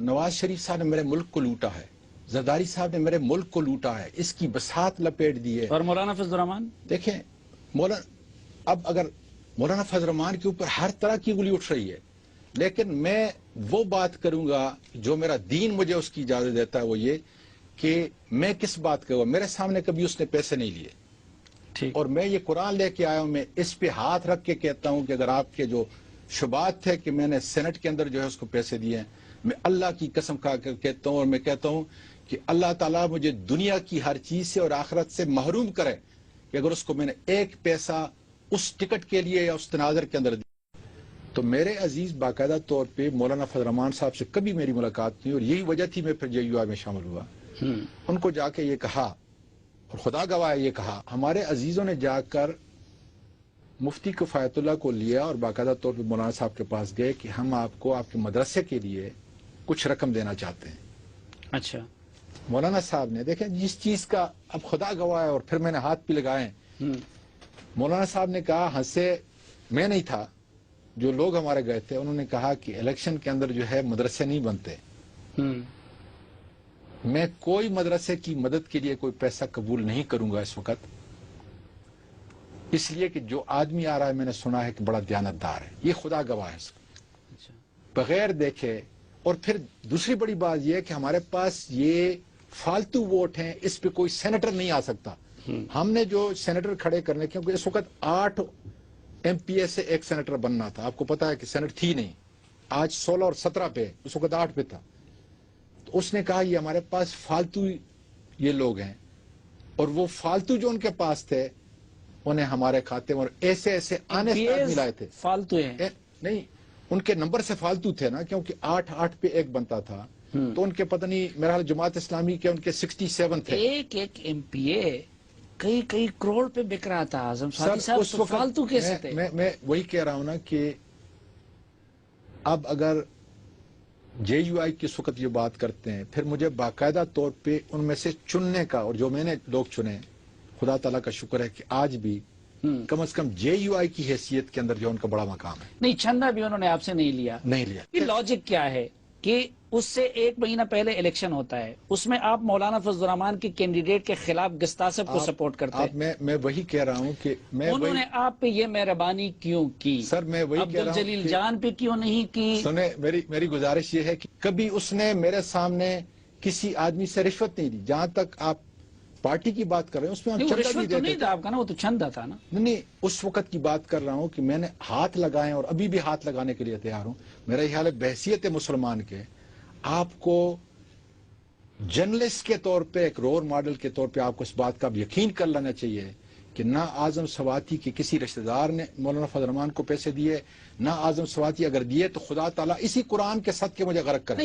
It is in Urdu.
نواز شریف صاحب نے میرے ملک کو لوٹا ہے، زرداری صاحب نے میرے ملک کو لوٹا ہے، اس کی بساط لپیٹ دی ہے. اور مولانا فضل الرحمان دیکھیں اب اگر مولانا فضل الرحمان کے اوپر ہر طرح کی انگلی اٹھ رہی ہے، لیکن میں وہ بات کروں گا جو میرا دین مجھے اس کی اجازت دیتا ہے، وہ یہ کہ میں کس بات کروں گا. میرے سامنے کبھی اس نے پیسے نہیں لیے، ٹھیک. اور میں یہ قرآن لے کے آیا ہوں. میں اس پہ ہاتھ رکھ کے کہتا ہوں کہ اگر آپ کے جو شبہات تھے کہ میں نے سینٹ کے اندر جو ہے اس کو پیسے دیے ہیں، میں اللہ کی قسم کھا کر کہتا ہوں، اور میں کہتا ہوں کہ اللہ تعالیٰ مجھے دنیا کی ہر چیز سے اور آخرت سے محروم کرے کہ اگر اس کو میں نے ایک پیسہ اس ٹکٹ کے لیے یا اس تناظر کے اندر دیا. تو میرے عزیز باقاعدہ طور پہ مولانا فضل الرحمان صاحب سے کبھی میری ملاقات نہیں، اور یہی وجہ تھی میں پھر JUI میں شامل ہوا. ان کو جا کے یہ کہا، اور خدا گواہ یہ کہا، ہمارے عزیزوں نے جا کر مفتی کفایت اللہ کو لیا اور باقاعدہ طور پہ مولانا صاحب کے پاس گئے کہ ہم آپ کو آپ کے مدرسے کے لیے کچھ رقم دینا چاہتے ہیں. اچھا. مولانا صاحب نے دیکھیں جس چیز کا اب خدا گواہ ہے، اور پھر میں نے ہاتھ بھی لگائے. مولانا صاحب نے کہا، ہنسے، میں نہیں تھا، جو لوگ ہمارے گئے تھے انہوں نے کہا کہ الیکشن کے اندر جو ہے مدرسے نہیں بنتے، میں کوئی مدرسے کی مدد کے لیے کوئی پیسہ قبول نہیں کروں گا اس وقت، اس لیے کہ جو آدمی آ رہا ہے میں نے سنا ہے کہ بڑا دیانتدار ہے. یہ خدا گواہ ہے اس کا، بغیر دیکھے. اور پھر دوسری بڑی بات یہ ہے کہ ہمارے پاس یہ فالتو ووٹ ہیں، اس پہ کوئی سینیٹر نہیں آ سکتا. ہم نے جو سینیٹر کھڑے کرنے، کیونکہ اس وقت 8 MP سے ایک سینیٹر بننا تھا، آپ کو پتا ہے کہ سینٹ تھی نہیں، آج 16 اور 17 پہ، اس وقت 8 پہ تھا. تو اس نے کہا یہ ہمارے پاس فالتو یہ لوگ ہیں، اور وہ فالتو جو ان کے پاس تھے انہیں ہمارے کھاتے میں، اور ایسے ایسے آنے سے آدمی لائے تھے. فالتو ہیں نہیں، ان کے نمبر سے فالتو تھے نا، کیونکہ 8 پہ ایک بنتا تھا، تو ان کے پتہ نہیں، میرا حال جماعت اسلامی کے ان کے 67 تھے. ایک MPA کئی کروڑ پہ بک رہا تھا. اعظم سعدی صاحب تو فالتو کیسے تھے؟ میں وہی کہہ رہا ہوں نا کہ اب اگر JUI کی اس وقت یہ بات کرتے ہیں، پھر مجھے باقاعدہ طور پہ ان میں سے چننے کا، اور جو میں نے لوگ چنے، خدا تعالیٰ کا شکر ہے کہ آج بھی کم از کم JUI کی حیثیت کے اندر جو ان کا بڑا مقام ہے. نہیں، چندہ بھی انہوں نے آپ سے نہیں لیا. یہ لاجک کیا ہے کہ اس سے 1 مہینہ پہلے الیکشن ہوتا ہے، اس میں آپ مولانا فضل الرحمان کے کینڈیڈیٹ کے خلاف گستاصب کو سپورٹ کرتے ہیں. میں وہی کہہ رہا ہوں کہ انہوں نے آپ پہ یہ مہربانی کیوں کی؟ سر میں وہی کہہ رہا ہوں عبدالجلیل جان پہ کیوں نہیں کی؟ سنیں، میری گزارش یہ ہے کہ کبھی اس نے میرے سامنے کسی آدمی سے رشوت نہیں دی. جہاں تک آپ پارٹی کی بات کر رہے ہیں اس میں ہم چندہ بھی دیتے تھے. آپ کا نا وہ تو چندہ تھا نا. نہیں، اس وقت کی بات کر رہا ہوں کہ میں نے ہاتھ لگائے اور ابھی بھی ہاتھ لگانے کے لیے تیار ہوں. میرا یہ حال ہے بحیثیت مسلمان کے، آپ کو جرنلسٹ کے طور پہ، ایک رول ماڈل کے طور پہ آپ کو اس بات کا یقین کر لینا چاہیے کہ نہ اعظم سواتی کے کسی رشتہ دار نے مولانا فضل الرحمان کو پیسے دیے، نہ اعظم سواتی اگر دیے تو خدا تعالیٰ اسی قرآن کے صدقے مجھے غرق کرے.